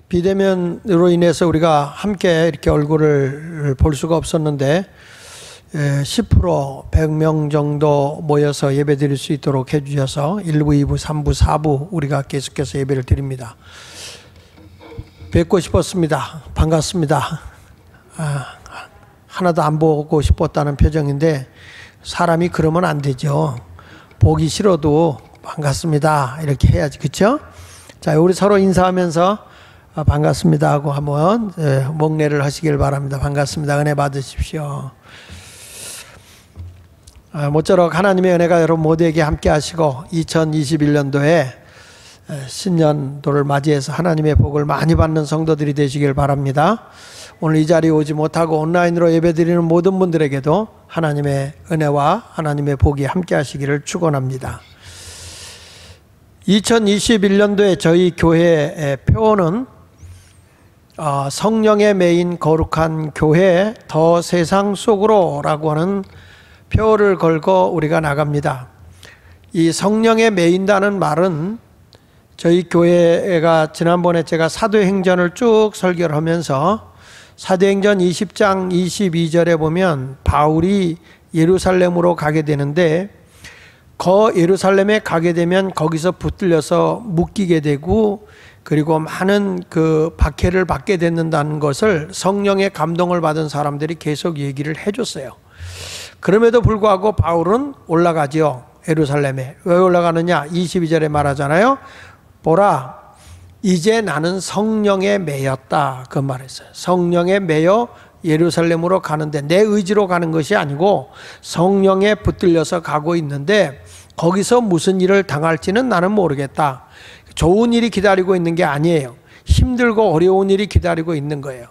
비대면으로 인해서 우리가 함께 이렇게 얼굴을 볼 수가 없었는데 10% 100명 정도 모여서 예배 드릴 수 있도록 해주셔서 1부, 2부, 3부, 4부 우리가 계속해서 예배를 드립니다. 뵙고 싶었습니다. 반갑습니다. 하나도 안 보고 싶었다는 표정인데 사람이 그러면 안 되죠. 보기 싫어도 반갑습니다 이렇게 해야지, 그렇죠? 자, 우리 서로 인사하면서 반갑습니다 하고 한번 목례를 하시길 바랍니다. 반갑습니다. 은혜 받으십시오. 모쪼록 하나님의 은혜가 여러분 모두에게 함께 하시고 2021년도에 신년도를 맞이해서 하나님의 복을 많이 받는 성도들이 되시길 바랍니다. 오늘 이 자리에 오지 못하고 온라인으로 예배드리는 모든 분들에게도 하나님의 은혜와 하나님의 복이 함께 하시기를 축원합니다. 2021년도에 저희 교회의 표어는 성령의 매인 거룩한 교회 더 세상 속으로 라고 하는 표어를 걸고 우리가 나갑니다. 이 성령의 매인다는 말은 저희 교회가 지난번에 제가 사도행전을 쭉 설교를 하면서 사도행전 20장 22절에 보면 바울이 예루살렘으로 가게 되는데 예루살렘에 가게 되면 거기서 붙들려서 묶이게 되고 그리고 많은 그 박해를 받게 된다는 것을 성령의 감동을 받은 사람들이 계속 얘기를 해줬어요. 그럼에도 불구하고 바울은 올라가지요. 예루살렘에. 왜 올라가느냐? 22절에 말하잖아요. 보라, 이제 나는 성령에 매였다. 그 말했어요. 성령에 매여 예루살렘으로 가는데 내 의지로 가는 것이 아니고 성령에 붙들려서 가고 있는데 거기서 무슨 일을 당할지는 나는 모르겠다. 좋은 일이 기다리고 있는 게 아니에요. 힘들고 어려운 일이 기다리고 있는 거예요.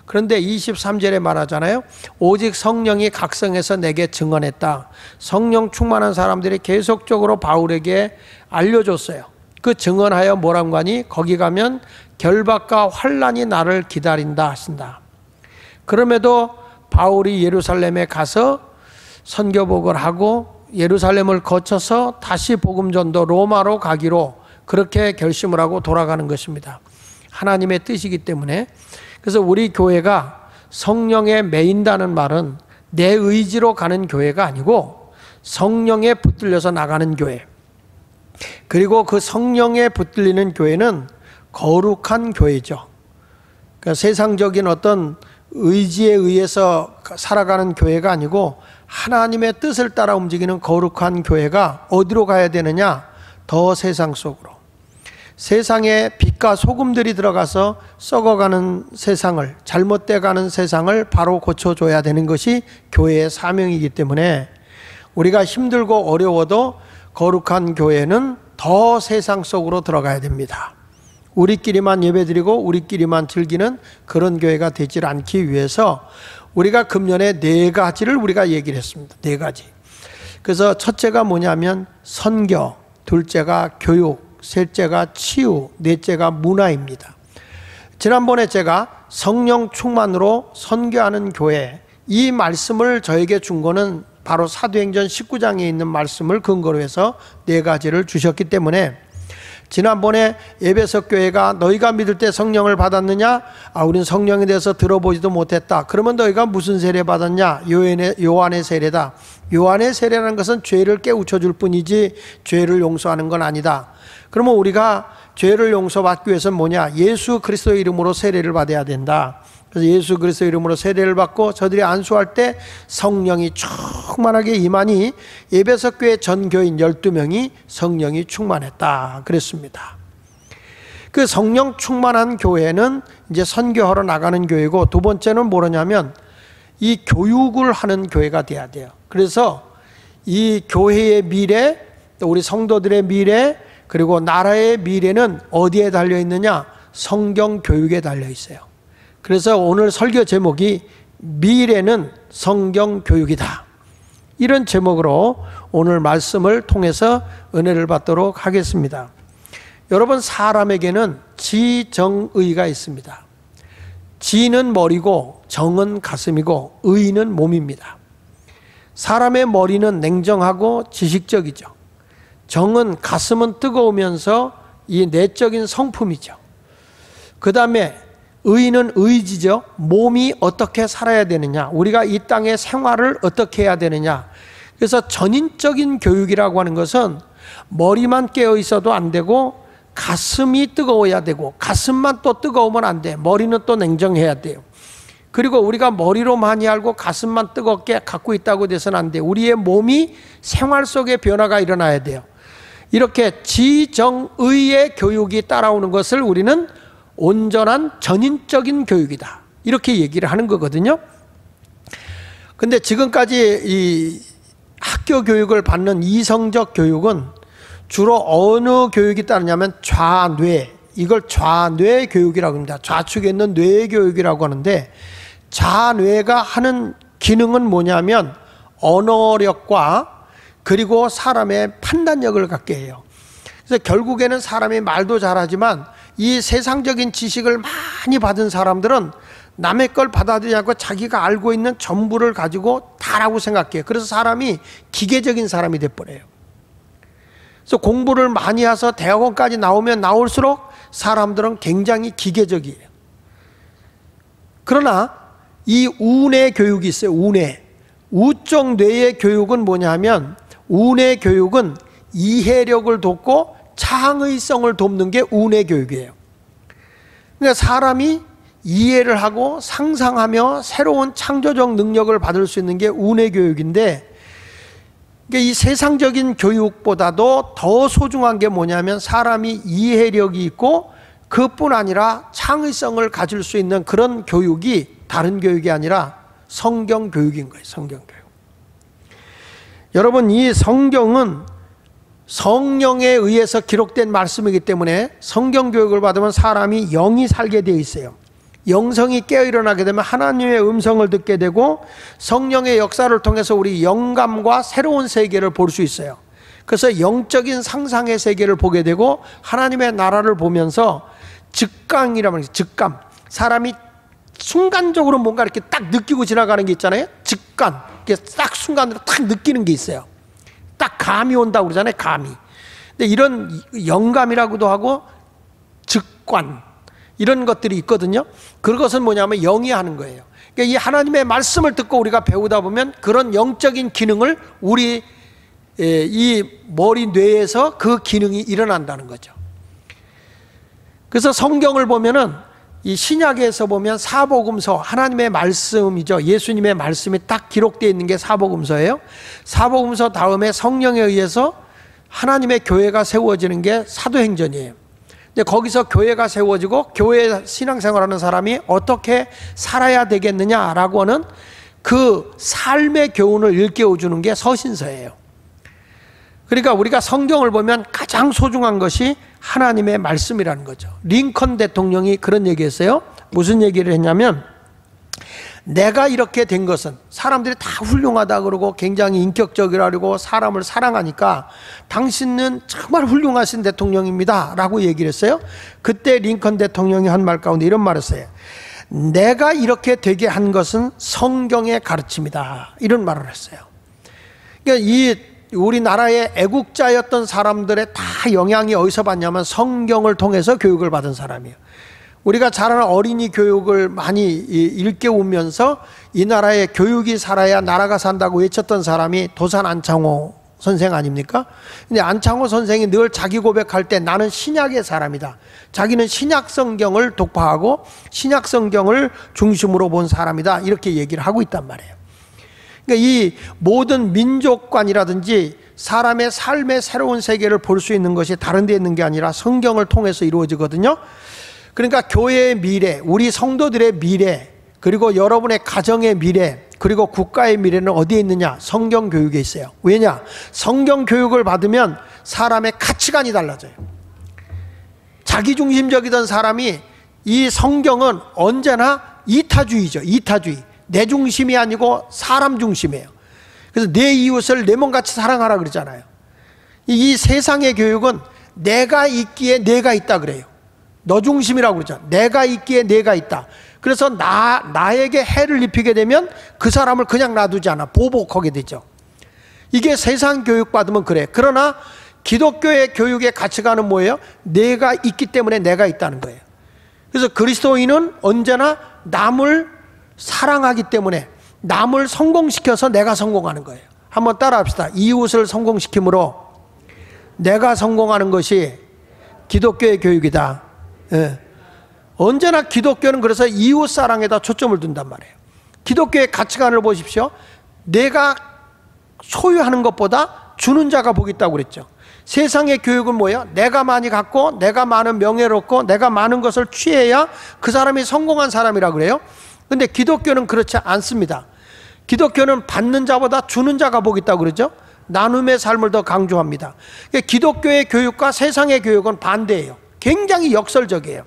그런데 23절에 말하잖아요. 오직 성령이 각성해서 내게 증언했다. 성령 충만한 사람들이 계속적으로 바울에게 알려줬어요. 그 증언하여 뭐라고 하니 거기 가면 결박과 환난이 나를 기다린다 하신다. 그럼에도 바울이 예루살렘에 가서 선교복을 하고 예루살렘을 거쳐서 다시 복음전도 로마로 가기로 그렇게 결심을 하고 돌아가는 것입니다. 하나님의 뜻이기 때문에. 그래서 우리 교회가 성령에 매인다는 말은 내 의지로 가는 교회가 아니고 성령에 붙들려서 나가는 교회. 그리고 그 성령에 붙들리는 교회는 거룩한 교회죠. 그러니까 세상적인 어떤 의지에 의해서 살아가는 교회가 아니고 하나님의 뜻을 따라 움직이는 거룩한 교회가 어디로 가야 되느냐? 더 세상 속으로. 세상에 빛과 소금들이 들어가서 썩어가는 세상을, 잘못돼가는 세상을 바로 고쳐줘야 되는 것이 교회의 사명이기 때문에 우리가 힘들고 어려워도 거룩한 교회는 더 세상 속으로 들어가야 됩니다. 우리끼리만 예배드리고 우리끼리만 즐기는 그런 교회가 되질 않기 위해서 우리가 금년에 4가지를 우리가 얘기를 했습니다. 4가지. 그래서 첫째가 뭐냐면 선교, 둘째가 교육, 셋째가 치유, 넷째가 문화입니다. 지난번에 제가 성령 충만으로 선교하는 교회, 이 말씀을 저에게 준 거는 바로 사도행전 19장에 있는 말씀을 근거로 해서 4가지를 주셨기 때문에 지난번에 에베소 교회가 너희가 믿을 때 성령을 받았느냐? 우린 성령에 대해서 들어보지도 못했다. 그러면 너희가 무슨 세례 받았냐? 요한의 세례다. 요한의 세례라는 것은 죄를 깨우쳐 줄 뿐이지 죄를 용서하는 건 아니다. 그러면 우리가 죄를 용서받기 위해서는 뭐냐? 예수 그리스도의 이름으로 세례를 받아야 된다. 그래서 예수 그리스도의 이름으로 세례를 받고 저들이 안수할 때 성령이 충만하게 임하니 에베소 교회 전 교인 12명이 성령이 충만했다 그랬습니다. 그 성령 충만한 교회는 이제 선교하러 나가는 교회고, 두 번째는 뭐냐면 이 교육을 하는 교회가 돼야 돼요. 그래서 이 교회의 미래, 또 우리 성도들의 미래, 그리고 나라의 미래는 어디에 달려 있느냐? 성경 교육에 달려 있어요. 그래서 오늘 설교 제목이 미래는 성경 교육이다. 이런 제목으로 오늘 말씀을 통해서 은혜를 받도록 하겠습니다. 여러분, 사람에게는 지정의가 있습니다. 지는 머리고 정은 가슴이고 의는 몸입니다. 사람의 머리는 냉정하고 지식적이죠. 정은, 가슴은 뜨거우면서 이 내적인 성품이죠. 그 다음에 의는 의지죠. 몸이 어떻게 살아야 되느냐, 우리가 이 땅의 생활을 어떻게 해야 되느냐. 그래서 전인적인 교육이라고 하는 것은 머리만 깨어 있어도 안 되고 가슴이 뜨거워야 되고, 가슴만 또 뜨거우면 안 돼. 머리는 또 냉정해야 돼요. 그리고 우리가 머리로 많이 알고 가슴만 뜨겁게 갖고 있다고 돼서는 안 돼요. 우리의 몸이 생활 속에 변화가 일어나야 돼요. 이렇게 지정의의 교육이 따라오는 것을 우리는 온전한 전인적인 교육이다, 이렇게 얘기를 하는 거거든요. 근데 지금까지 이 학교 교육을 받는 이성적 교육은 주로 어느 교육이 따르냐면 좌뇌, 이걸 좌뇌 교육이라고 합니다. 좌측에 있는 뇌 교육이라고 하는데, 좌뇌가 하는 기능은 뭐냐면 언어력과 그리고 사람의 판단력을 갖게 해요. 그래서 결국에는 사람이 말도 잘하지만 이 세상적인 지식을 많이 받은 사람들은 남의 걸 받아들이지 않고 자기가 알고 있는 전부를 가지고 다라고 생각해요. 그래서 사람이 기계적인 사람이 돼버려요. 그래서 공부를 많이 해서 대학원까지 나오면 나올수록 사람들은 굉장히 기계적이에요. 그러나 이 우뇌 교육이 있어요. 우뇌. 우쪽 뇌의 교육은 뭐냐 하면, 우뇌 교육은 이해력을 돕고 창의성을 돕는 게 우뇌 교육이에요. 그러니까 사람이 이해를 하고 상상하며 새로운 창조적 능력을 받을 수 있는 게 우뇌 교육인데, 그러니까 이 세상적인 교육보다도 더 소중한 게 뭐냐면 사람이 이해력이 있고 그뿐 아니라 창의성을 가질 수 있는 그런 교육이 다른 교육이 아니라 성경 교육인 거예요. 성경 교육. 여러분, 이 성경은 성령에 의해서 기록된 말씀이기 때문에 성경 교육을 받으면 사람이 영이 살게 되어 있어요. 영성이 깨어 일어나게 되면 하나님의 음성을 듣게 되고 성령의 역사를 통해서 우리 영감과 새로운 세계를 볼 수 있어요. 그래서 영적인 상상의 세계를 보게 되고 하나님의 나라를 보면서 즉감이라는 말이에요. 즉감. 사람이 순간적으로 뭔가 이렇게 딱 느끼고 지나가는 게 있잖아요. 직감. 이렇게 딱 순간으로 딱 느끼는 게 있어요. 딱 감이 온다고 그러잖아요. 감이. 근데 이런 영감이라고도 하고 직관, 이런 것들이 있거든요. 그것은 뭐냐면 영이 하는 거예요. 그러니까 이 하나님의 말씀을 듣고 우리가 배우다 보면 그런 영적인 기능을 우리 이 머리 뇌에서 그 기능이 일어난다는 거죠. 그래서 성경을 보면은 이 신약에서 보면 사복음서, 하나님의 말씀이죠. 예수님의 말씀이 딱 기록되어 있는 게 사복음서예요. 사복음서 다음에 성령에 의해서 하나님의 교회가 세워지는 게 사도행전이에요. 근데 거기서 교회가 세워지고 교회 신앙생활하는 사람이 어떻게 살아야 되겠느냐라고 하는 그 삶의 교훈을 일깨워주는 게 서신서예요. 그러니까 우리가 성경을 보면 가장 소중한 것이 하나님의 말씀이라는 거죠. 링컨 대통령이 그런 얘기했어요. 무슨 얘기를 했냐면, 내가 이렇게 된 것은, 사람들이 다 훌륭하다 그러고 굉장히 인격적이라고 사람을 사랑하니까 당신은 정말 훌륭하신 대통령입니다 라고 얘기를 했어요. 그때 링컨 대통령이 한 말 가운데 이런 말을 했어요. 내가 이렇게 되게 한 것은 성경의 가르침이다, 이런 말을 했어요. 그러니까 이 우리나라의 애국자였던 사람들의 다 영향이 어디서 받냐면 성경을 통해서 교육을 받은 사람이에요. 우리가 잘 아는 어린이 교육을 많이 일깨우면서 이 나라의 교육이 살아야 나라가 산다고 외쳤던 사람이 도산 안창호 선생 아닙니까? 근데 안창호 선생이 늘 자기 고백할 때 나는 신약의 사람이다. 자기는 신약 성경을 독파하고 신약 성경을 중심으로 본 사람이다, 이렇게 얘기를 하고 있단 말이에요. 그러니까 이 모든 민족관이라든지 사람의 삶의 새로운 세계를 볼 수 있는 것이 다른 데 있는 게 아니라 성경을 통해서 이루어지거든요. 그러니까 교회의 미래, 우리 성도들의 미래, 그리고 여러분의 가정의 미래, 그리고 국가의 미래는 어디에 있느냐? 성경 교육에 있어요. 왜냐? 성경 교육을 받으면 사람의 가치관이 달라져요. 자기중심적이던 사람이, 이 성경은 언제나 이타주의죠. 이타주의. 내 중심이 아니고 사람 중심이에요. 그래서 내 이웃을 내 몸같이 사랑하라 그러잖아요. 이 세상의 교육은 내가 있기에 내가 있다 그래요. 너 중심이라고 그러죠. 내가 있기에 내가 있다. 그래서 나에게 해를 입히게 되면 그 사람을 그냥 놔두지 않아. 보복하게 되죠. 이게 세상 교육 받으면 그래. 그러나 기독교의 교육의 가치관은 뭐예요? 내가 있기 때문에 내가 있다는 거예요. 그래서 그리스도인은 언제나 남을 사랑하기 때문에 남을 성공시켜서 내가 성공하는 거예요. 한번 따라 합시다. 이웃을 성공시킴으로 내가 성공하는 것이 기독교의 교육이다. 예. 언제나 기독교는 그래서 이웃 사랑에다 초점을 둔단 말이에요. 기독교의 가치관을 보십시오. 내가 소유하는 것보다 주는 자가 복이 있다고 그랬죠. 세상의 교육은 뭐예요? 내가 많이 갖고 내가 많은 명예를 얻고 내가 많은 것을 취해야 그 사람이 성공한 사람이라고 그래요. 근데 기독교는 그렇지 않습니다. 기독교는 받는 자보다 주는 자가 복이 있다고 그러죠. 나눔의 삶을 더 강조합니다. 기독교의 교육과 세상의 교육은 반대예요. 굉장히 역설적이에요.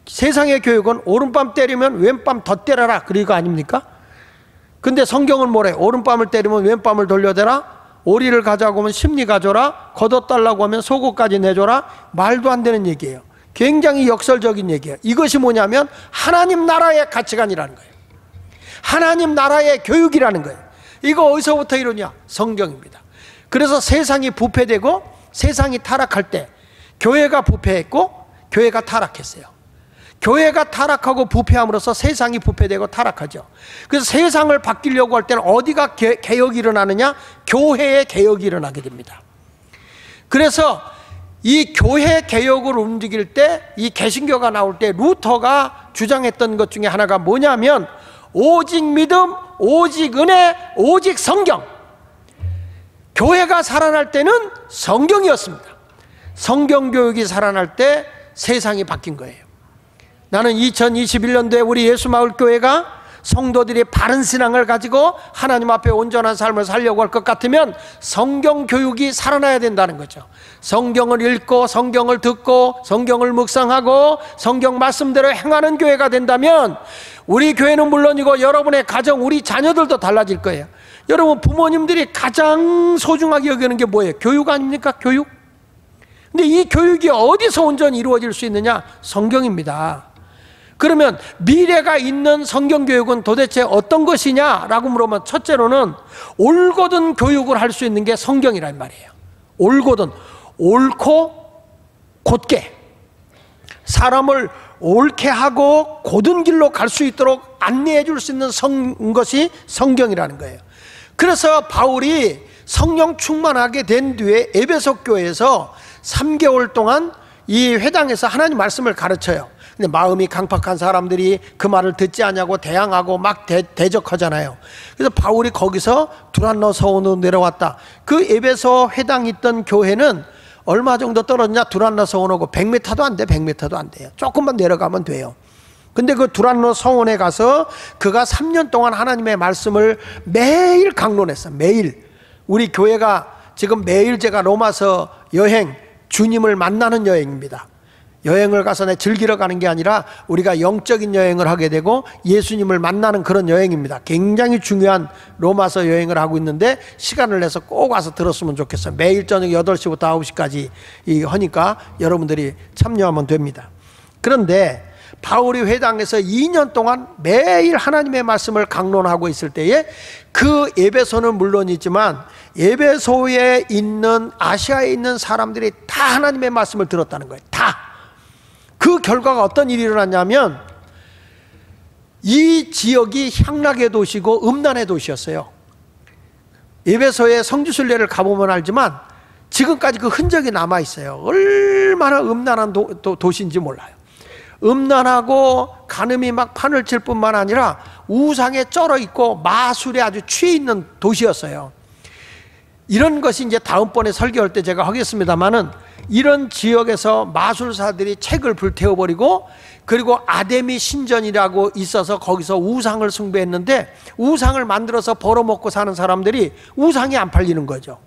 세상의 교육은 오른밤 때리면 왼밤 더 때려라, 그리고 아닙니까? 근데 성경은 뭐래? 오른밤을 때리면 왼밤을 돌려대라, 오리를 가져가고 하면 심리 가져라, 걷어달라고 하면 속옷까지 내줘라. 말도 안 되는 얘기예요. 굉장히 역설적인 얘기예요. 이것이 뭐냐면 하나님 나라의 가치관이라는 거예요. 하나님 나라의 교육이라는 거예요. 이거 어디서부터 이러냐? 성경입니다. 그래서 세상이 부패되고 세상이 타락할 때 교회가 부패했고 교회가 타락했어요. 교회가 타락하고 부패함으로써 세상이 부패되고 타락하죠. 그래서 세상을 바뀌려고 할 때는 어디가 개혁이 일어나느냐? 교회의 개혁이 일어나게 됩니다. 그래서 이 교회 개혁을 움직일 때, 이 개신교가 나올 때 루터가 주장했던 것 중에 하나가 뭐냐면 오직 믿음, 오직 은혜, 오직 성경. 교회가 살아날 때는 성경이었습니다. 성경 교육이 살아날 때 세상이 바뀐 거예요. 나는 2021년도에 우리 예수마을교회가 성도들이 바른 신앙을 가지고 하나님 앞에 온전한 삶을 살려고 할 것 같으면 성경 교육이 살아나야 된다는 거죠. 성경을 읽고 성경을 듣고 성경을 묵상하고 성경 말씀대로 행하는 교회가 된다면 우리 교회는 물론이고 여러분의 가정, 우리 자녀들도 달라질 거예요. 여러분 부모님들이 가장 소중하게 여기는 게 뭐예요? 교육 아닙니까? 교육. 근데 이 교육이 어디서 온전히 이루어질 수 있느냐? 성경입니다. 그러면 미래가 있는 성경교육은 도대체 어떤 것이냐라고 물으면 첫째로는 올곧은 교육을 할 수 있는 게 성경이란 말이에요. 올곧은, 옳고 곧게 사람을 옳게 하고 곧은 길로 갈 수 있도록 안내해 줄 수 있는 것이 성경이라는 거예요. 그래서 바울이 성령 충만하게 된 뒤에 에베소 교회에서 3개월 동안 이 회당에서 하나님 말씀을 가르쳐요. 근데 마음이 강팍한 사람들이 그 말을 듣지 않냐고 대항하고 막 대적하잖아요. 그래서 바울이 거기서 두란노 서원으로 내려왔다. 그 에베소 회당 있던 교회는 얼마 정도 떨어지냐? 두란노 서원하고 100m도 안 돼. 100m도 안 돼요. 조금만 내려가면 돼요. 근데 그 두란노 서원에 가서 그가 3년 동안 하나님의 말씀을 매일 강론했어. 매일. 우리 교회가 지금 매일 제가 로마서 여행, 주님을 만나는 여행입니다. 여행을 가서 즐기러 가는 게 아니라 우리가 영적인 여행을 하게 되고 예수님을 만나는 그런 여행입니다. 굉장히 중요한 로마서 여행을 하고 있는데 시간을 내서 꼭 와서 들었으면 좋겠어요. 매일 저녁 8시부터 9시까지 하니까 여러분들이 참여하면 됩니다. 그런데 바울이 회당에서 2년 동안 매일 하나님의 말씀을 강론하고 있을 때에 그 에베소는 물론이지만 에베소에 있는 아시아에 있는 사람들이 다 하나님의 말씀을 들었다는 거예요. 다. 그 결과가 어떤 일이 일어났냐면 이 지역이 향락의 도시고 음란의 도시였어요. 에베소의 성지순례를 가보면 알지만 지금까지 그 흔적이 남아있어요. 얼마나 음란한 도시인지 몰라요. 음란하고 간음이 막 판을 칠 뿐만 아니라 우상에 쩔어 있고 마술에 아주 취해 있는 도시였어요. 이런 것이 이제 다음번에 설교할 때 제가 하겠습니다만은 이런 지역에서 마술사들이 책을 불태워버리고 그리고 아데미 신전이라고 있어서 거기서 우상을 숭배했는데 우상을 만들어서 벌어먹고 사는 사람들이 우상이 안 팔리는 거죠.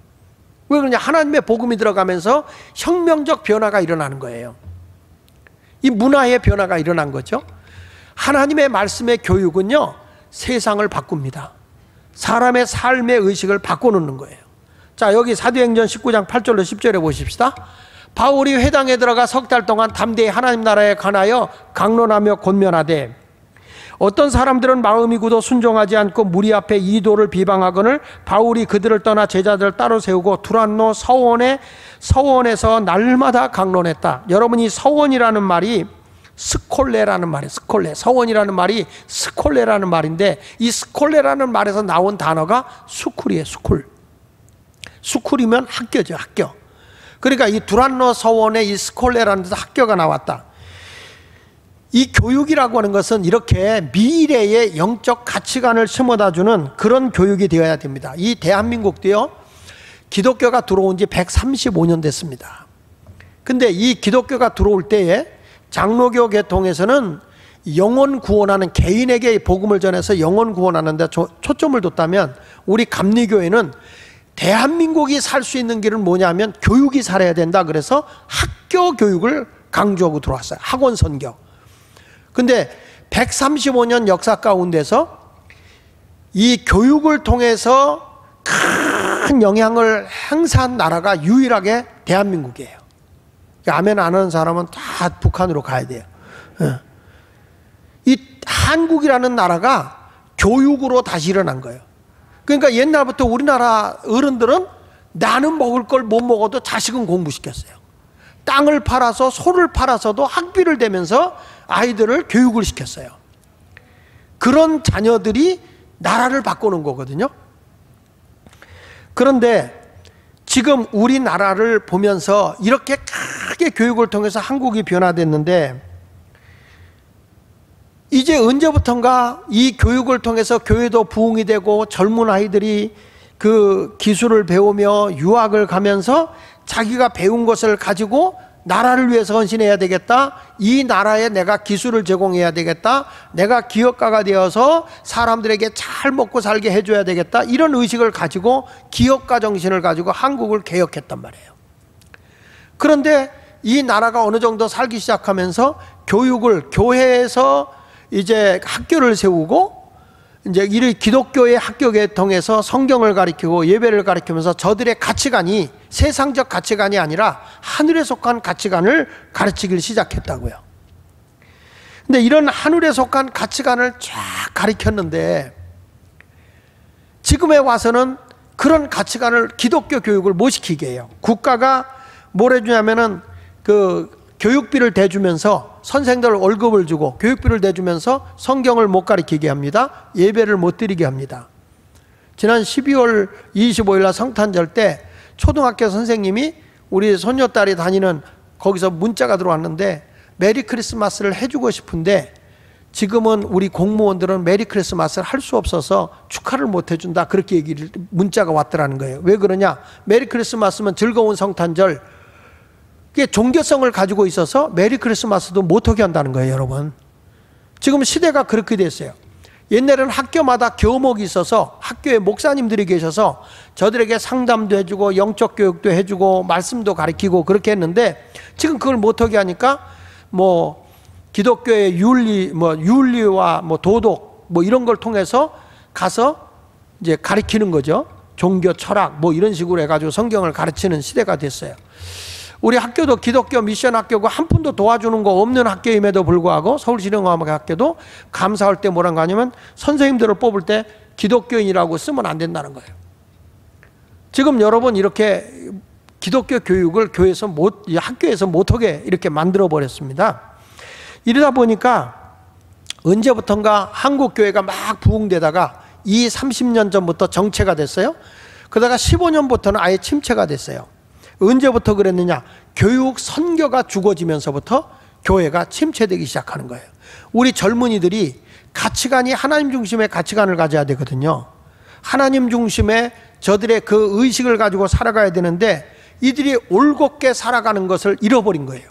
왜 그러냐? 하나님의 복음이 들어가면서 혁명적 변화가 일어나는 거예요. 이 문화의 변화가 일어난 거죠. 하나님의 말씀의 교육은요 세상을 바꿉니다. 사람의 삶의 의식을 바꿔놓는 거예요. 자, 여기 사도행전 19장 8절로 10절에 보십시다. 바울이 회당에 들어가 3달 동안 담대히 하나님 나라에 관하여 강론하며 권면하되 어떤 사람들은 마음이 굳어 순종하지 않고 무리 앞에 이도를 비방하거늘 바울이 그들을 떠나 제자들을 따로 세우고 두란노 서원에서 날마다 강론했다. 여러분 이 서원이라는 말이 스콜레라는 말이에요. 스콜레. 서원이라는 말이 스콜레라는 말인데 이 스콜레라는 말에서 나온 단어가 스쿨이에요. 스쿨. 스쿨이면 학교죠. 학교. 그러니까 이 두란노 서원에 이 스콜레라는 데서 학교가 나왔다. 이 교육이라고 하는 것은 이렇게 미래의 영적 가치관을 심어다주는 그런 교육이 되어야 됩니다. 이 대한민국도요, 기독교가 들어온 지 135년 됐습니다. 근데 이 기독교가 들어올 때에 장로교 계통에서는 영혼 구원하는, 개인에게 복음을 전해서 영혼 구원하는 데 초점을 뒀다면 우리 감리교회는 대한민국이 살 수 있는 길은 뭐냐면 교육이 살아야 된다. 그래서 학교 교육을 강조하고 들어왔어요. 학원 선교. 근데 135년 역사 가운데서 이 교육을 통해서 큰 영향을 행사한 나라가 유일하게 대한민국이에요. 아멘 안 하는 사람은 다 북한으로 가야 돼요. 이 한국이라는 나라가 교육으로 다시 일어난 거예요. 그러니까 옛날부터 우리나라 어른들은 나는 먹을 걸 못 먹어도 자식은 공부시켰어요. 땅을 팔아서 소를 팔아서도 학비를 대면서 아이들을 교육을 시켰어요. 그런 자녀들이 나라를 바꾸는 거거든요. 그런데 지금 우리나라를 보면서 이렇게 크게 교육을 통해서 한국이 변화됐는데 이제 언제부턴가 이 교육을 통해서 교회도 부흥이 되고 젊은 아이들이 그 기술을 배우며 유학을 가면서 자기가 배운 것을 가지고 나라를 위해서 헌신해야 되겠다. 이 나라에 내가 기술을 제공해야 되겠다. 내가 기업가가 되어서 사람들에게 잘 먹고 살게 해줘야 되겠다. 이런 의식을 가지고 기업가 정신을 가지고 한국을 개혁했단 말이에요. 그런데 이 나라가 어느 정도 살기 시작하면서 교육을 교회에서 이제 학교를 세우고 이제 이 기독교의 학교 계통에서 성경을 가르치고 예배를 가르치면서 저들의 가치관이 세상적 가치관이 아니라 하늘에 속한 가치관을 가르치기 시작했다고요. 근데 이런 하늘에 속한 가치관을 쫙 가르쳤는데 지금에 와서는 그런 가치관을 기독교 교육을 못 시키게 해요. 국가가 뭘 해주냐면은 그 교육비를 대주면서 선생들 월급을 주고 교육비를 대주면서 성경을 못 가르치게 합니다. 예배를 못 드리게 합니다. 지난 12월 25일 날 성탄절 때 초등학교 선생님이 우리 손녀딸이 다니는 거기서 문자가 들어왔는데 메리 크리스마스를 해주고 싶은데 지금은 우리 공무원들은 메리 크리스마스를 할 수 없어서 축하를 못 해준다. 그렇게 문자가 왔더라는 거예요. 왜 그러냐? 메리 크리스마스면 즐거운 성탄절, 그게 종교성을 가지고 있어서 메리 크리스마스도 못하게 한다는 거예요, 여러분. 지금 시대가 그렇게 됐어요. 옛날에는 학교마다 교목이 있어서 학교에 목사님들이 계셔서 저들에게 상담도 해주고 영적 교육도 해주고 말씀도 가르치고 그렇게 했는데 지금 그걸 못하게 하니까 뭐 기독교의 윤리와 뭐 도덕 뭐 이런 걸 통해서 가서 이제 가르치는 거죠. 종교 철학 뭐 이런 식으로 해가지고 성경을 가르치는 시대가 됐어요. 우리 학교도 기독교 미션 학교고 한 푼도 도와주는 거 없는 학교임에도 불구하고 서울신흥화학교도 감사할 때 뭐라고 하냐면 선생님들을 뽑을 때 기독교인이라고 쓰면 안 된다는 거예요. 지금 여러분 이렇게 기독교 교육을 학교에서 못하게 이렇게 만들어 버렸습니다. 이러다 보니까 언제부턴가 한국 교회가 막 부흥되다가 30년 전부터 정체가 됐어요. 그러다가 15년부터는 아예 침체가 됐어요. 언제부터 그랬느냐? 교육 선교가 죽어지면서부터 교회가 침체되기 시작하는 거예요. 우리 젊은이들이 가치관이 하나님 중심의 가치관을 가져야 되거든요. 하나님 중심의 저들의 그 의식을 가지고 살아가야 되는데 이들이 올곧게 살아가는 것을 잃어버린 거예요.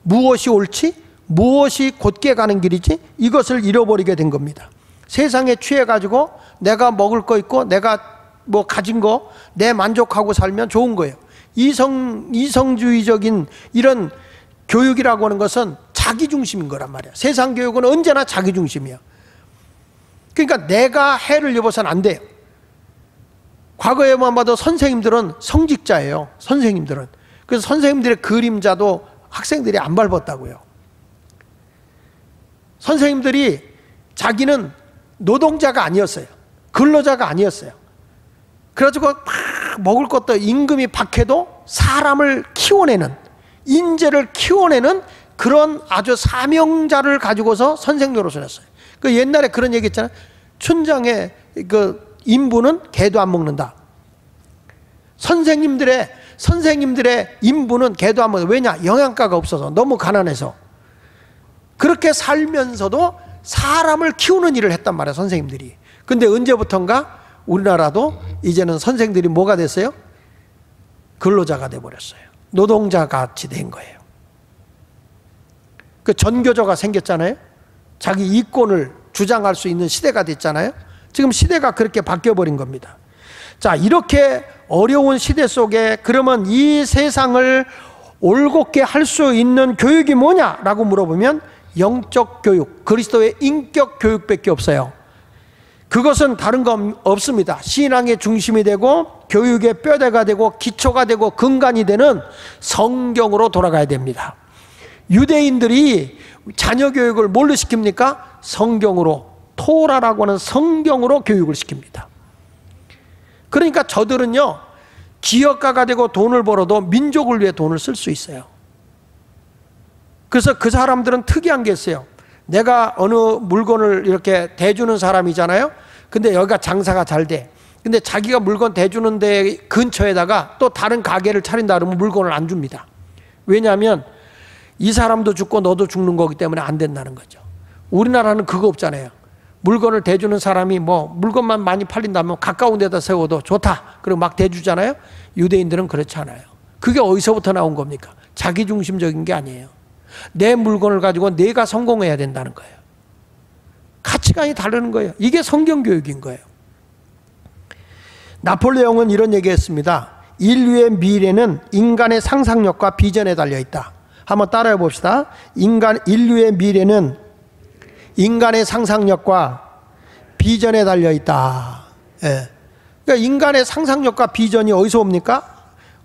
무엇이 옳지? 무엇이 곧게 가는 길이지? 이것을 잃어버리게 된 겁니다. 세상에 취해가지고 내가 먹을 거 있고 내가 뭐 가진 거 내 만족하고 살면 좋은 거예요. 이성주의적인 이런 교육이라고 하는 것은 자기 중심인 거란 말이야. 세상 교육은 언제나 자기 중심이야. 그러니까 내가 해를 입어서는 안 돼요. 과거에만 봐도 선생님들은 성직자예요. 선생님들은. 그래서 선생님들의 그림자도 학생들이 안 밟았다고요. 선생님들이 자기는 노동자가 아니었어요. 근로자가 아니었어요. 그래가지고 막 먹을 것도 임금이 박해도 사람을 키워내는, 인재를 키워내는 그런 아주 사명자를 가지고서 선생 노릇을 했어요. 그 옛날에 그런 얘기 있잖아요. 춘장의 그 인부는 개도 안 먹는다. 선생님들의 인부는 개도 안 먹는다. 왜냐? 영양가가 없어서, 너무 가난해서. 그렇게 살면서도 사람을 키우는 일을 했단 말이에요, 선생님들이. 근데 언제부턴가 우리나라도 이제는 선생들이 뭐가 됐어요? 근로자가 돼버렸어요. 노동자 같이 된 거예요. 그 전교조가 생겼잖아요. 자기 이권을 주장할 수 있는 시대가 됐잖아요. 지금 시대가 그렇게 바뀌어버린 겁니다. 자, 이렇게 어려운 시대 속에 그러면 이 세상을 올곧게 할 수 있는 교육이 뭐냐라고 물어보면 영적 교육, 그리스도의 인격 교육밖에 없어요. 그것은 다른 거 없습니다. 신앙의 중심이 되고 교육의 뼈대가 되고 기초가 되고 근간이 되는 성경으로 돌아가야 됩니다. 유대인들이 자녀 교육을 뭘로 시킵니까? 성경으로, 토라라고 하는 성경으로 교육을 시킵니다. 그러니까 저들은요, 기업가가 되고 돈을 벌어도 민족을 위해 돈을 쓸 수 있어요. 그래서 그 사람들은 특이한 게 있어요. 내가 어느 물건을 이렇게 대주는 사람이잖아요. 근데 여기가 장사가 잘 돼. 근데 자기가 물건 대주는 데 근처에다가 또 다른 가게를 차린다 그러면 물건을 안 줍니다. 왜냐하면 이 사람도 죽고 너도 죽는 거기 때문에 안 된다는 거죠. 우리나라는 그거 없잖아요. 물건을 대주는 사람이 뭐 물건만 많이 팔린다면 가까운 데다 세워도 좋다. 그리고 막 대주잖아요. 유대인들은 그렇지 않아요. 그게 어디서부터 나온 겁니까? 자기중심적인 게 아니에요. 내 물건을 가지고 내가 성공해야 된다는 거예요. 가치관이 다르는 거예요. 이게 성경교육인 거예요. 나폴레옹은 이런 얘기했습니다. 인류의 미래는 인간의 상상력과 비전에 달려있다. 한번 따라해 봅시다. 인류의 미래는 인간의 상상력과 비전에 달려있다. 예. 그러니까 인간의 상상력과 비전이 어디서 옵니까?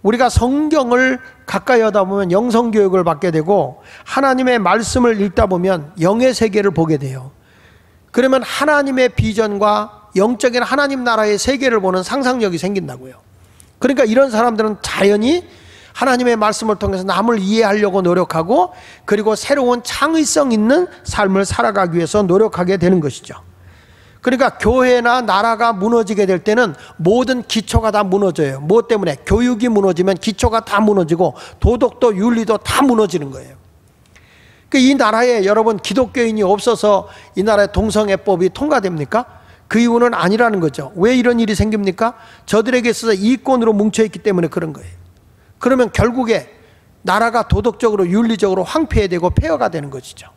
우리가 성경을 가까이 하다 보면 영성교육을 받게 되고 하나님의 말씀을 읽다 보면 영의 세계를 보게 돼요. 그러면 하나님의 비전과 영적인 하나님 나라의 세계를 보는 상상력이 생긴다고요. 그러니까 이런 사람들은 자연히 하나님의 말씀을 통해서 남을 이해하려고 노력하고 그리고 새로운 창의성 있는 삶을 살아가기 위해서 노력하게 되는 것이죠. 그러니까 교회나 나라가 무너지게 될 때는 모든 기초가 다 무너져요. 뭐 때문에? 교육이 무너지면 기초가 다 무너지고 도덕도 윤리도 다 무너지는 거예요. 이 나라에 여러분 기독교인이 없어서 이 나라의 동성애법이 통과됩니까? 그 이유는 아니라는 거죠. 왜 이런 일이 생깁니까? 저들에게 있어서 이권으로 뭉쳐있기 때문에 그런 거예요. 그러면 결국에 나라가 도덕적으로 윤리적으로 황폐되고 폐허가 되는 것이죠.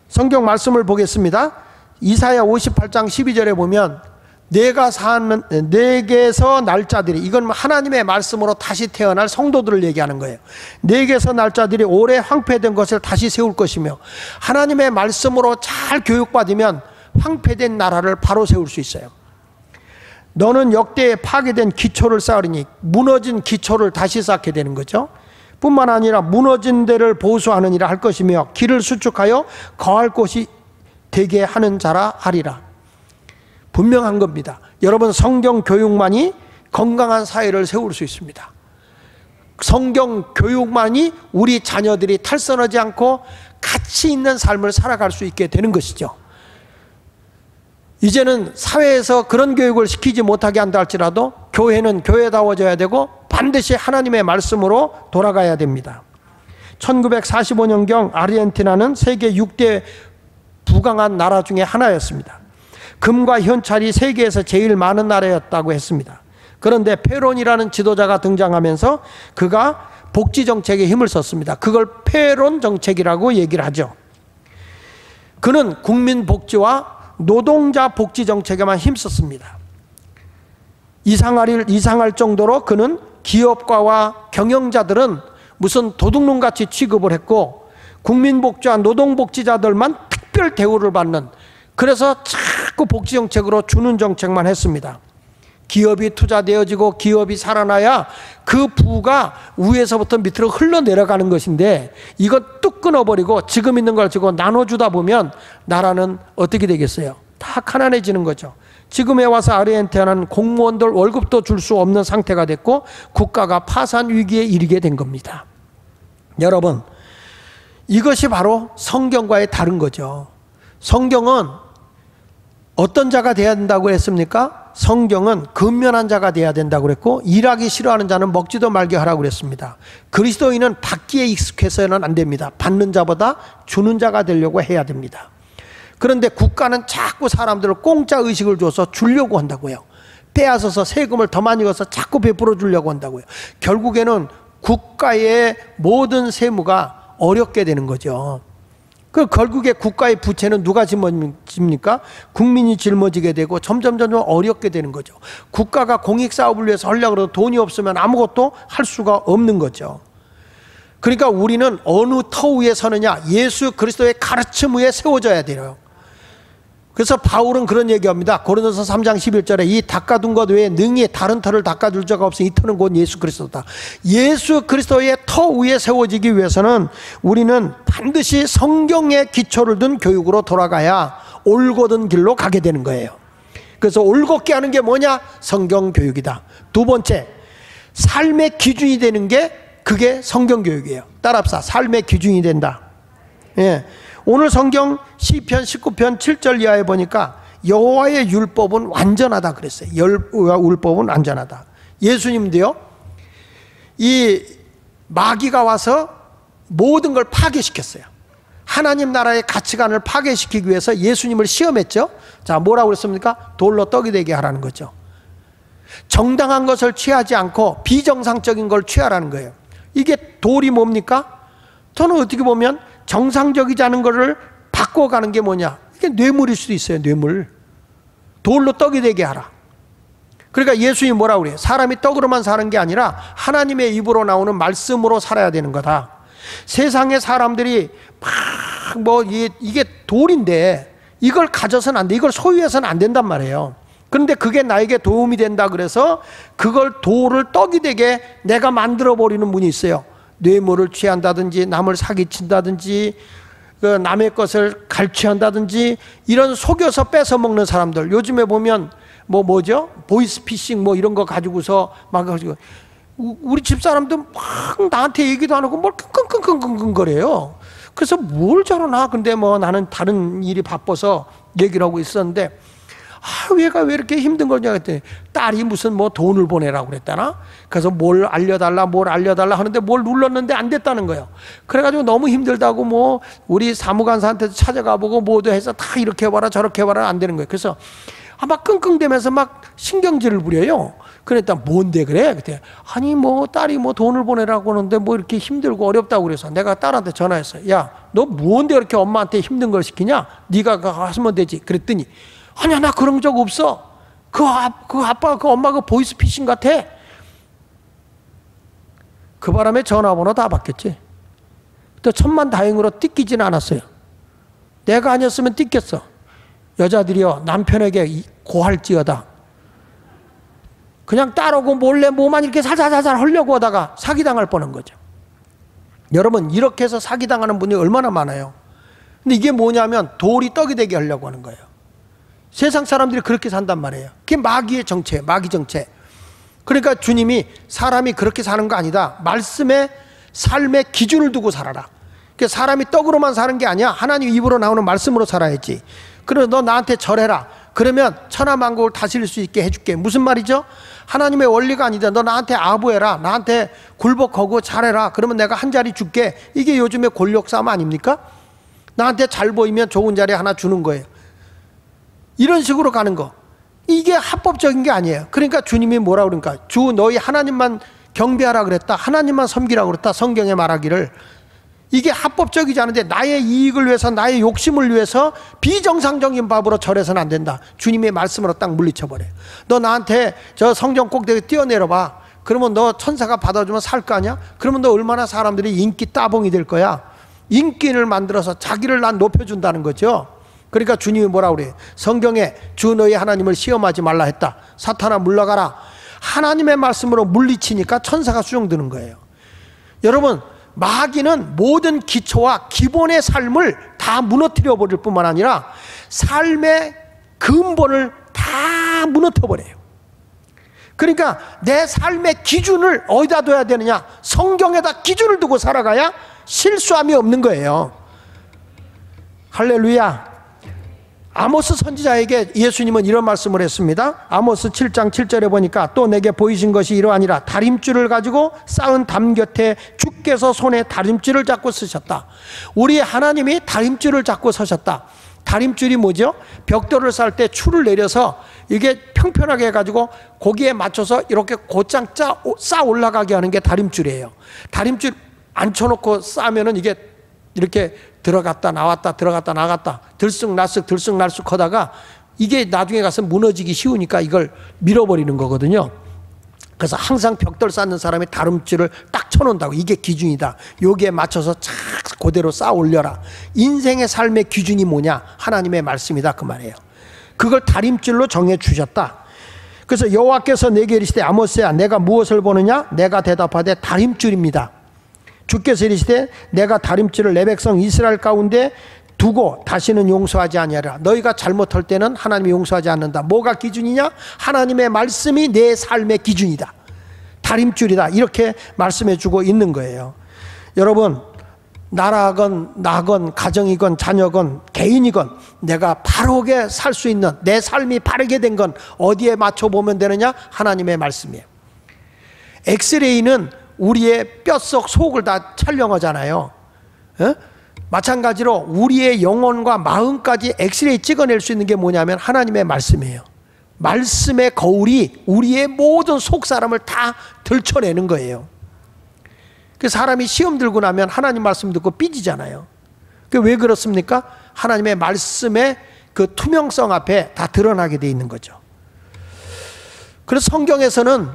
성경 말씀을 보겠습니다. 이사야 58장 12절에 보면 내게서 날 자들이, 이건 하나님의 말씀으로 다시 태어날 성도들을 얘기하는 거예요. 내게서 날 자들이 오래 황폐된 것을 다시 세울 것이며 하나님의 말씀으로 잘 교육받으면 황폐된 나라를 바로 세울 수 있어요. 너는 역대에 파괴된 기초를 쌓으리니, 무너진 기초를 다시 쌓게 되는 거죠. 뿐만 아니라 무너진 데를 보수하느니라 할 것이며 길을 수축하여 거할 곳이 되게 하는 자라 하리라. 분명한 겁니다. 여러분, 성경 교육만이 건강한 사회를 세울 수 있습니다. 성경 교육만이 우리 자녀들이 탈선하지 않고 가치 있는 삶을 살아갈 수 있게 되는 것이죠. 이제는 사회에서 그런 교육을 시키지 못하게 한다 할지라도 교회는 교회다워져야 되고 반드시 하나님의 말씀으로 돌아가야 됩니다. 1945년경 아르헨티나는 세계 6대 부강한 나라 중에 하나였습니다. 금과 현찰이 세계에서 제일 많은 나라였다고 했습니다. 그런데 페론이라는 지도자가 등장하면서 그가 복지 정책에 힘을 썼습니다. 그걸 페론 정책이라고 얘기를 하죠. 그는 국민 복지와 노동자 복지 정책에만 힘썼습니다. 이상할 정도로 그는 기업가와 경영자들은 무슨 도둑놈같이 취급을 했고 국민복지와 노동복지자들만 특별 대우를 받는, 그래서 자꾸 복지정책으로 주는 정책만 했습니다. 기업이 투자되어지고 기업이 살아나야 그 부가 위에서부터 밑으로 흘러내려가는 것인데 이거 뚝 끊어버리고 지금 있는 걸 가지고 나눠주다 보면 나라는 어떻게 되겠어요? 다 가난해지는 거죠. 지금에 와서 아르헨티나는 공무원들 월급도 줄 수 없는 상태가 됐고 국가가 파산 위기에 이르게 된 겁니다. 여러분, 이것이 바로 성경과의 다른 거죠. 성경은 어떤 자가 되어야 된다고 했습니까? 성경은 근면한 자가 되어야 된다고 그랬고, 일하기 싫어하는 자는 먹지도 말게 하라고 그랬습니다. 그리스도인은 받기에 익숙해서는 안 됩니다. 받는 자보다 주는 자가 되려고 해야 됩니다. 그런데 국가는 자꾸 사람들을 공짜 의식을 줘서 주려고 한다고요. 빼앗아서 세금을 더 많이 걷어서 자꾸 베풀어 주려고 한다고요. 결국에는 국가의 모든 세무가 어렵게 되는 거죠. 그 결국에 국가의 부채는 누가 짊어집니까? 국민이 짊어지게 되고 점점 어렵게 되는 거죠. 국가가 공익사업을 위해서 하려고 해도 돈이 없으면 아무것도 할 수가 없는 거죠. 그러니까 우리는 어느 터 위에 서느냐? 예수 그리스도의 가르침 위에 세워져야 돼요. 그래서 바울은 그런 얘기합니다. 고린도서 3장 11절에 이 닦아둔 것 외에 능히 다른 터를 닦아줄 자가 없으니 이 터는 곧 예수 그리스도다. 예수 그리스도의 터 위에 세워지기 위해서는 우리는 반드시 성경의 기초를 둔 교육으로 돌아가야 올곧은 길로 가게 되는 거예요. 그래서 올곧게 하는 게 뭐냐? 성경 교육이다. 두 번째, 삶의 기준이 되는 게 그게 성경 교육이에요. 따라합시다. 삶의 기준이 된다. 예. 오늘 성경 시편 19편 7절 이하에 보니까 여호와의 율법은 완전하다 그랬어요. 율법은 완전하다. 예수님도요, 이 마귀가 와서 모든 걸 파괴시켰어요. 하나님 나라의 가치관을 파괴시키기 위해서 예수님을 시험했죠. 자, 뭐라고 그랬습니까? 돌로 떡이 되게 하라는 거죠. 정당한 것을 취하지 않고 비정상적인 걸 취하라는 거예요. 이게 돌이 뭡니까? 저는 어떻게 보면 정상적이지 않은 것을 바꿔가는 게 뭐냐? 이게 뇌물일 수도 있어요. 뇌물. 돌로 떡이 되게 하라. 그러니까 예수님이 뭐라고 그래요? 사람이 떡으로만 사는 게 아니라 하나님의 입으로 나오는 말씀으로 살아야 되는 거다. 세상의 사람들이 이게 돌인데 이걸 가져서는 안 돼. 이걸 소유해서는 안 된단 말이에요. 그런데 그게 나에게 도움이 된다 그래서 그걸 돌을 떡이 되게 내가 만들어버리는 분이 있어요. 뇌물을 취한다든지 남을 사기친다든지 남의 것을 갈취한다든지 이런 속여서 뺏어 먹는 사람들, 요즘에 보면 뭐죠? 보이스피싱 이런 거 가지고서 막 우리 집사람도 막 나한테 얘기도 안 하고 뭘 끙끙끙끙 거려요. 그래서 뭘 저러나? 근데 나는 다른 일이 바빠서 얘기를 하고 있었는데, 얘가 왜 이렇게 힘든 거냐 했더니 딸이 무슨 돈을 보내라고 그랬다나? 그래서 뭘 알려달라 하는데 뭘 눌렀는데 안 됐다는 거예요. 그래가지고 너무 힘들다고 우리 사무관사한테도 찾아가 보고 뭐도 해서 다 이렇게 해봐라 저렇게 해봐라 안 되는 거예요. 그래서 막 끙끙대면서 막 신경질을 부려요. 그랬더니 뭔데 그래? 그때 아니 딸이 돈을 보내라고 하는데 이렇게 힘들고 어렵다고 그래서 내가 딸한테 전화했어요. 야, 너 뭔데 이렇게 엄마한테 힘든 걸 시키냐? 네가 하면 되지. 그랬더니 아니야, 나 그런 적 없어. 그 아빠, 그 엄마 그 보이스피싱 같아. 그 바람에 전화번호 다 바뀌었지. 또 천만다행으로 띠끼지는 않았어요. 내가 아니었으면 띠꼈어. 여자들이요, 남편에게 고할지어다. 그냥 따르고 몰래 뭐만 이렇게 살살살살 하려고 하다가 사기당할 뻔한 거죠. 여러분, 이렇게 해서 사기당하는 분이 얼마나 많아요. 근데 이게 뭐냐면 돌이 떡이 되게 하려고 하는 거예요. 세상 사람들이 그렇게 산단 말이에요. 그게 마귀의 정체, 마귀 정체. 그러니까 주님이 사람이 그렇게 사는 거 아니다. 말씀의 삶의 기준을 두고 살아라. 그러니까 사람이 떡으로만 사는 게 아니야. 하나님 입으로 나오는 말씀으로 살아야지. 그래서 너 나한테 절해라. 그러면 천하만국을 다스릴 수 있게 해줄게. 무슨 말이죠? 하나님의 원리가 아니다. 너 나한테 아부해라. 나한테 굴복하고 잘해라. 그러면 내가 한 자리 줄게. 이게 요즘의 권력 싸움 아닙니까? 나한테 잘 보이면 좋은 자리 하나 주는 거예요. 이런 식으로 가는 거, 이게 합법적인 게 아니에요. 그러니까 주님이 뭐라 그러니까 주 너희 하나님만 경배하라 그랬다. 하나님만 섬기라고 그랬다. 성경에 말하기를. 이게 합법적이지 않은데 나의 이익을 위해서, 나의 욕심을 위해서 비정상적인 밥으로 절해서는 안 된다. 주님의 말씀으로 딱 물리쳐버려요. 너 나한테 저 성전 꼭대기 뛰어내려봐. 그러면 너 천사가 받아주면 살 거 아니야? 그러면 너 얼마나 사람들이 인기 따봉이 될 거야. 인기를 만들어서 자기를 난 높여준다는 거죠. 그러니까 주님이 뭐라 그래요? 성경에 주 너희 하나님을 시험하지 말라 했다. 사탄아 물러가라. 하나님의 말씀으로 물리치니까 천사가 수용되는 거예요. 여러분, 마귀는 모든 기초와 기본의 삶을 다 무너뜨려 버릴 뿐만 아니라 삶의 근본을 다 무너뜨려 버려요. 그러니까 내 삶의 기준을 어디다 둬야 되느냐? 성경에다 기준을 두고 살아가야 실수함이 없는 거예요. 할렐루야. 아모스 선지자에게 예수님은 이런 말씀을 했습니다. 아모스 7장 7절에 보니까 또 내게 보이신 것이 이러하니라. 다림줄을 가지고 쌓은 담 곁에 주께서 손에 다림줄을 잡고 서셨다. 우리 하나님이 다림줄을 잡고 서셨다. 다림줄이 뭐죠? 벽돌을 쌓을 때 줄을 내려서 이게 평평하게 해가지고 거기에 맞춰서 이렇게 곧장 쌓아 올라가게 하는 게 다림줄이에요. 다림줄 앉혀놓고 쌓으면은 이게 이렇게 들어갔다 나왔다 들어갔다 나갔다 들쑥날쑥 하다가 이게 나중에 가서 무너지기 쉬우니까 이걸 밀어버리는 거거든요. 그래서 항상 벽돌 쌓는 사람이 다림줄을 딱 쳐놓는다고. 이게 기준이다. 여기에 맞춰서 착 그대로 쌓아 올려라. 인생의 삶의 기준이 뭐냐? 하나님의 말씀이다 그 말이에요. 그걸 다림줄로 정해 주셨다. 그래서 여호와께서 내게 이르시되 아모스야 내가 무엇을 보느냐? 내가 대답하되 다림줄입니다. 주께서 이르시되 내가 다림줄을 내 백성 이스라엘 가운데 두고 다시는 용서하지 아니하리라. 너희가 잘못할 때는 하나님이 용서하지 않는다. 뭐가 기준이냐? 하나님의 말씀이 내 삶의 기준이다. 다림줄이다. 이렇게 말씀해 주고 있는 거예요. 여러분, 나라건 나건 가정이건 자녀건 개인이건 내가 바르게 살 수 있는 내 삶이 바르게 된 건 어디에 맞춰보면 되느냐? 하나님의 말씀이에요. 엑스레이는 우리의 뼛속 속을 다 촬영하잖아요. 마찬가지로 우리의 영혼과 마음까지 엑스레이 찍어낼 수 있는 게 뭐냐면 하나님의 말씀이에요. 말씀의 거울이 우리의 모든 속 사람을 다 들춰내는 거예요. 그 사람이 시험 들고 나면 하나님 말씀 듣고 삐지잖아요. 왜 그렇습니까? 하나님의 말씀의 그 투명성 앞에 다 드러나게 돼 있는 거죠. 그래서 성경에서는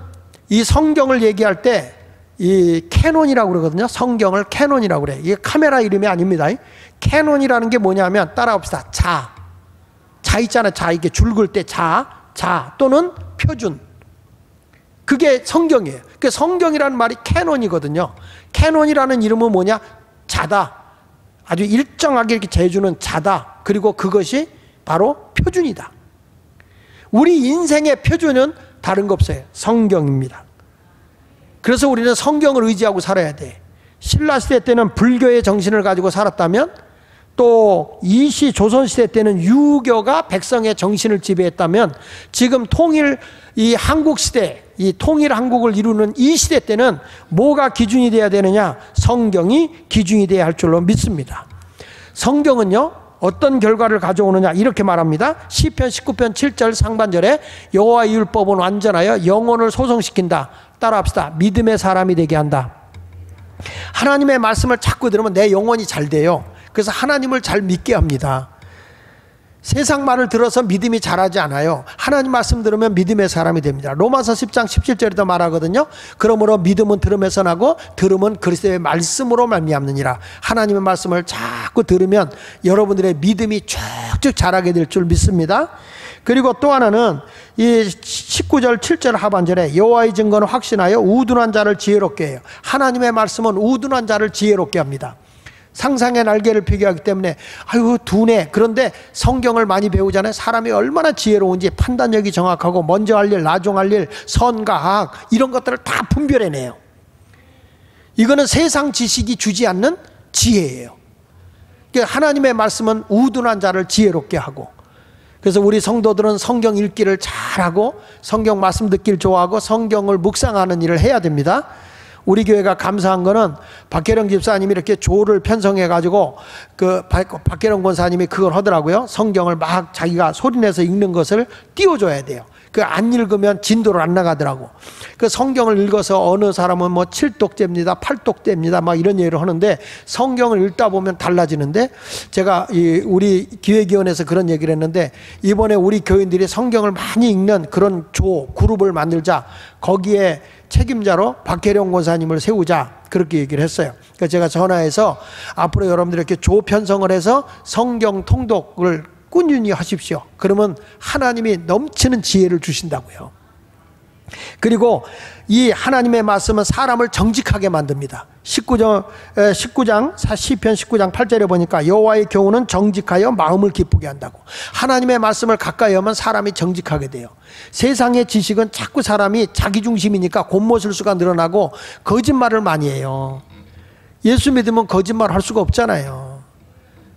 이 성경을 얘기할 때 이 캐논이라고 그러거든요. 성경을 캐논이라고 그래요. 이게 카메라 이름이 아닙니다. 캐논이라는 게 뭐냐면 따라합시다. 자 있잖아요. 자 이게 줄 긋을 때 자 또는 표준. 그게 성경이에요. 그 성경이라는 말이 캐논이거든요. 캐논이라는 이름은 뭐냐? 자다. 아주 일정하게 이렇게 재주는 자다. 그리고 그것이 바로 표준이다. 우리 인생의 표준은 다른 거 없어요. 성경입니다. 그래서 우리는 성경을 의지하고 살아야 돼. 신라시대 때는 불교의 정신을 가지고 살았다면 또 이시 조선시대 때는 유교가 백성의 정신을 지배했다면 지금 통일 이 한국시대 이 통일 한국을 이루는 이 시대 때는 뭐가 기준이 돼야 되느냐? 성경이 기준이 돼야 할 줄로 믿습니다. 성경은요 어떤 결과를 가져오느냐 이렇게 말합니다. 시편 19편 7절 상반절에 여호와의 율법은 완전하여 영혼을 소성시킨다. 따라합시다. 믿음의 사람이 되게 한다. 하나님의 말씀을 자꾸 들으면 내 영혼이 잘 돼요. 그래서 하나님을 잘 믿게 합니다. 세상 말을 들어서 믿음이 자라지 않아요. 하나님 말씀 들으면 믿음의 사람이 됩니다. 로마서 10장 17절에도 말하거든요. 그러므로 믿음은 들음에서 나고 들음은 그리스도의 말씀으로 말미암느니라. 하나님의 말씀을 자꾸 들으면 여러분들의 믿음이 쭉쭉 자라게 될 줄 믿습니다. 그리고 또 하나는 이 19절 7절 하반절에 여호와의 증거는 확신하여 우둔한 자를 지혜롭게 해요. 하나님의 말씀은 우둔한 자를 지혜롭게 합니다. 상상의 날개를 펴게 하기 때문에 아유 둔해. 그런데 성경을 많이 배우잖아요. 사람이 얼마나 지혜로운지 판단력이 정확하고 먼저 할 일, 나중 할 일, 선과 악 이런 것들을 다 분별해내요. 이거는 세상 지식이 주지 않는 지혜예요. 그러니까 하나님의 말씀은 우둔한 자를 지혜롭게 하고 그래서 우리 성도들은 성경 읽기를 잘하고 성경 말씀 듣기를 좋아하고 성경을 묵상하는 일을 해야 됩니다. 우리 교회가 감사한 거는 박혜령 집사님이 이렇게 조를 편성해 가지고 그 박혜령 권사님이 그걸 하더라고요. 성경을 막 자기가 소리내서 읽는 것을 띄워줘야 돼요. 그 안 읽으면 진도를 안 나가더라고. 그 성경을 읽어서 어느 사람은 뭐 7독째입니다, 8독째입니다, 막 이런 얘기를 하는데 성경을 읽다 보면 달라지는데 제가 우리 기획위원회에서 그런 얘기를 했는데 이번에 우리 교인들이 성경을 많이 읽는 그런 그룹을 만들자. 거기에 책임자로 박혜령 권사님을 세우자. 그렇게 얘기를 했어요. 그러니까 제가 전화해서 앞으로 여러분들 이렇게 조 편성을 해서 성경 통독을 꾸준히 하십시오. 그러면 하나님이 넘치는 지혜를 주신다고요. 그리고 이 하나님의 말씀은 사람을 정직하게 만듭니다. 19장 시편 19장 8절에 보니까 여호와의 교훈은 정직하여 마음을 기쁘게 한다고. 하나님의 말씀을 가까이 하면 사람이 정직하게 돼요. 세상의 지식은 자꾸 사람이 자기중심이니까 곤모술수가 늘어나고 거짓말을 많이 해요. 예수 믿으면 거짓말 할 수가 없잖아요.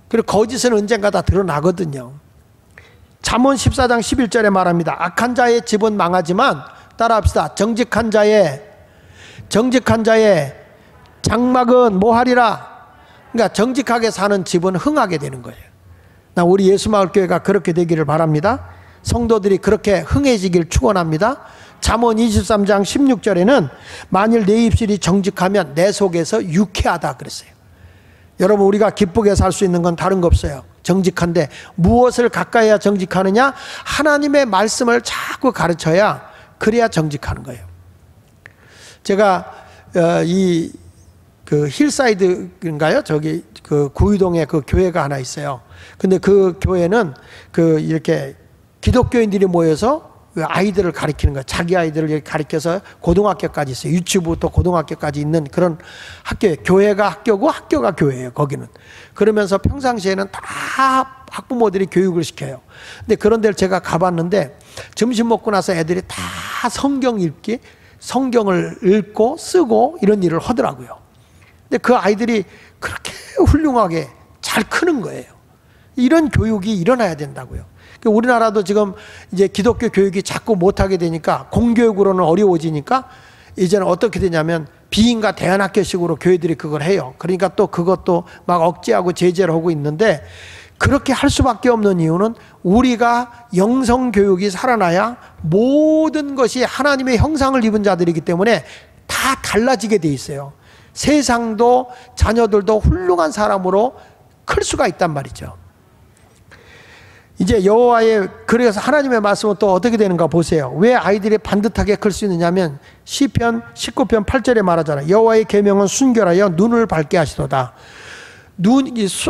그리고 거짓은 언젠가 다 드러나거든요. 잠언 14장 11절에 말합니다. 악한 자의 집은 망하지만, 따라합시다. 정직한 자의 장막은 뭐하리라. 그러니까 정직하게 사는 집은 흥하게 되는 거예요. 우리 예수마을교회가 그렇게 되기를 바랍니다. 성도들이 그렇게 흥해지길 축원합니다. 잠언 23장 16절에는 만일 내 입술이 정직하면 내 속에서 유쾌하다 그랬어요. 여러분, 우리가 기쁘게 살 수 있는 건 다른 거 없어요. 정직한데 무엇을 가까이 해야 정직하느냐? 하나님의 말씀을 자꾸 가르쳐야, 그래야 정직하는 거예요. 제가 그 힐사이드인가요? 저기 그 구의동에 그 교회가 하나 있어요. 근데 그 교회는 이렇게 기독교인들이 모여서 아이들을 가르치는 거예요. 자기 아이들을 이렇게 가르쳐서 고등학교까지 있어요. 유치부부터 고등학교까지 있는 그런 학교예요. 교회가 학교고 학교가 교회예요, 거기는. 그러면서 평상시에는 다 학부모들이 교육을 시켜요. 근데 그런 데를 제가 가봤는데 점심 먹고 나서 애들이 다 성경 읽기, 성경을 읽고 쓰고 이런 일을 하더라고요. 근데 그 아이들이 그렇게 훌륭하게 잘 크는 거예요. 이런 교육이 일어나야 된다고요. 우리나라도 지금 이제 기독교 교육이 자꾸 못하게 되니까 공교육으로는 어려워지니까 이제는 어떻게 되냐면 비인가 대안학교식으로 교회들이 그걸 해요. 그러니까 또 그것도 막 억제하고 제재를 하고 있는데, 그렇게 할 수밖에 없는 이유는 우리가 영성교육이 살아나야 모든 것이 하나님의 형상을 입은 자들이기 때문에 다 달라지게 돼 있어요. 세상도 자녀들도 훌륭한 사람으로 클 수가 있단 말이죠. 이제 그래서 하나님의 말씀은 또 어떻게 되는가 보세요. 왜 아이들이 반듯하게 클 수 있느냐면 시편 19편 8절에 말하잖아요. 여호와의 계명은 순결하여 눈을 밝게 하시도다.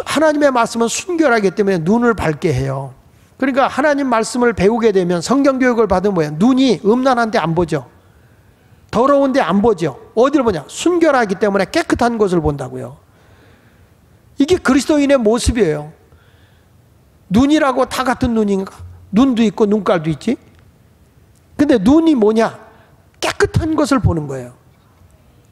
하나님의 말씀은 순결하기 때문에 눈을 밝게 해요. 그러니까 하나님 말씀을 배우게 되면, 성경 교육을 받으면 뭐예요? 눈이 음란한데 안 보죠. 더러운데 안 보죠. 어디를 보냐? 순결하기 때문에 깨끗한 것을 본다고요. 이게 그리스도인의 모습이에요. 눈이라고 다 같은 눈인가? 눈도 있고 눈깔도 있지. 근데 눈이 뭐냐? 깨끗한 것을 보는 거예요.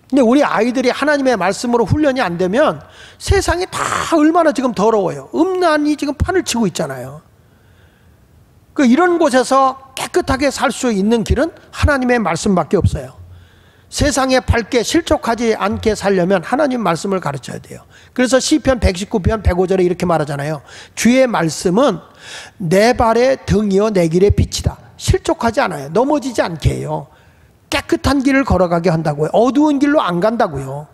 근데 우리 아이들이 하나님의 말씀으로 훈련이 안 되면 세상이 다 얼마나 지금 더러워요. 음란이 지금 판을 치고 있잖아요. 이런 곳에서 깨끗하게 살 수 있는 길은 하나님의 말씀밖에 없어요. 세상에 밝게 실족하지 않게 살려면 하나님 말씀을 가르쳐야 돼요. 그래서 시편 119편 105절에 이렇게 말하잖아요. 주의 말씀은 내 발의 등이요 내 길의 빛이다. 실족하지 않아요. 넘어지지 않게 해요. 깨끗한 길을 걸어가게 한다고요. 어두운 길로 안 간다고요.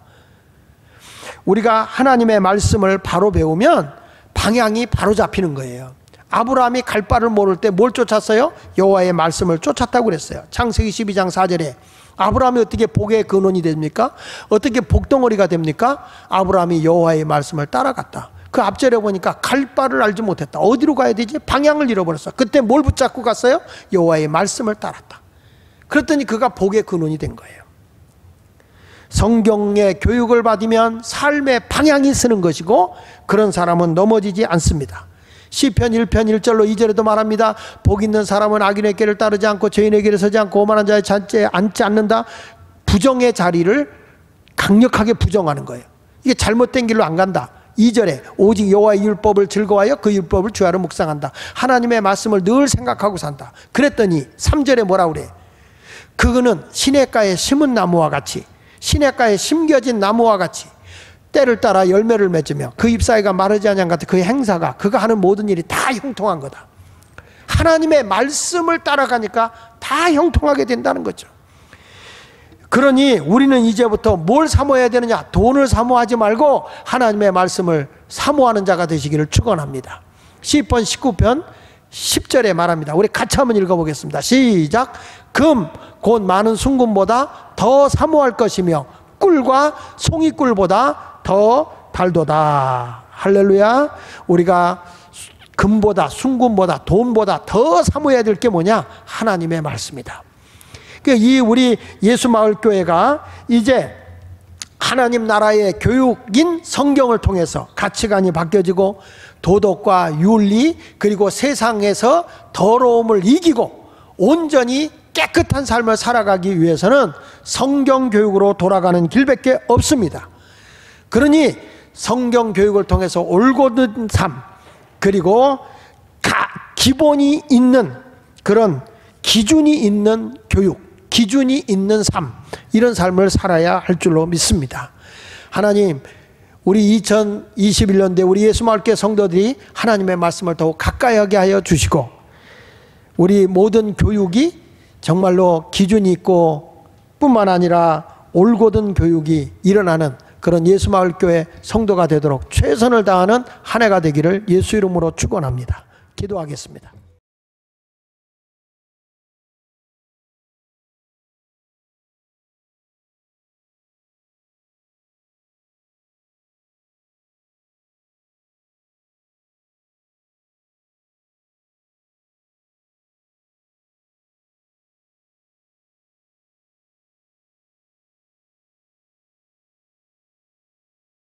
우리가 하나님의 말씀을 바로 배우면 방향이 바로 잡히는 거예요. 아브라함이 갈 바를 모를 때 뭘 쫓았어요? 여호와의 말씀을 쫓았다고 그랬어요. 창세기 12장 4절에 아브라함이 어떻게 복의 근원이 됩니까? 어떻게 복덩어리가 됩니까? 아브라함이 여호와의 말씀을 따라갔다. 그 앞절에 보니까 갈 바를 알지 못했다. 어디로 가야 되지? 방향을 잃어버렸어. 그때 뭘 붙잡고 갔어요? 여호와의 말씀을 따랐다. 그랬더니 그가 복의 근원이 된 거예요. 성경의 교육을 받으면 삶의 방향이 서는 것이고, 그런 사람은 넘어지지 않습니다. 시편 1편 1절로 2절에도 말합니다. 복 있는 사람은 악인의 길을 따르지 않고 죄인의 길에 서지 않고 오만한 자의 잔치에 앉지 않는다. 부정의 자리를 강력하게 부정하는 거예요. 이게 잘못된 길로 안 간다. 2절에 오직 여호와의 율법을 즐거워하여 그 율법을 주야로 묵상한다. 하나님의 말씀을 늘 생각하고 산다. 그랬더니 3절에 뭐라 그래? 그거는 시냇가에 심은 나무와 같이, 시냇가에 심겨진 나무와 같이 때를 따라 열매를 맺으며 그 잎사귀가 마르지 아니한 같은 그 행사가, 그가 하는 모든 일이 다 형통한 거다. 하나님의 말씀을 따라가니까 다 형통하게 된다는 거죠. 그러니 우리는 이제부터 뭘 사모해야 되느냐? 돈을 사모하지 말고 하나님의 말씀을 사모하는 자가 되시기를 축원합니다. 시편 19편 10절에 말합니다. 우리 같이 한번 읽어보겠습니다. 시작. 금 곧 많은 순금보다 더 사모할 것이며 꿀과 송이꿀보다 더 달도다. 할렐루야. 우리가 금보다 순금보다 돈보다 더 사모해야 될 게 뭐냐? 하나님의 말씀이다. 이 우리 예수마을교회가 이제 하나님 나라의 교육인 성경을 통해서 가치관이 바뀌어지고 도덕과 윤리 그리고 세상에서 더러움을 이기고 온전히 깨끗한 삶을 살아가기 위해서는 성경 교육으로 돌아가는 길밖에 없습니다. 그러니 성경 교육을 통해서 올곧은 삶 그리고 기본이 있는 그런 기준이 있는 교육, 기준이 있는 삶, 이런 삶을 살아야 할 줄로 믿습니다. 하나님, 우리 2021년도에 우리 예수마을교회 성도들이 하나님의 말씀을 더욱 가까이 하게 하여 주시고 우리 모든 교육이 정말로 기준이 있고 뿐만 아니라 올곧은 교육이 일어나는 그런 예수마을교회 성도가 되도록 최선을 다하는 한 해가 되기를 예수 이름으로 축원합니다. 기도하겠습니다.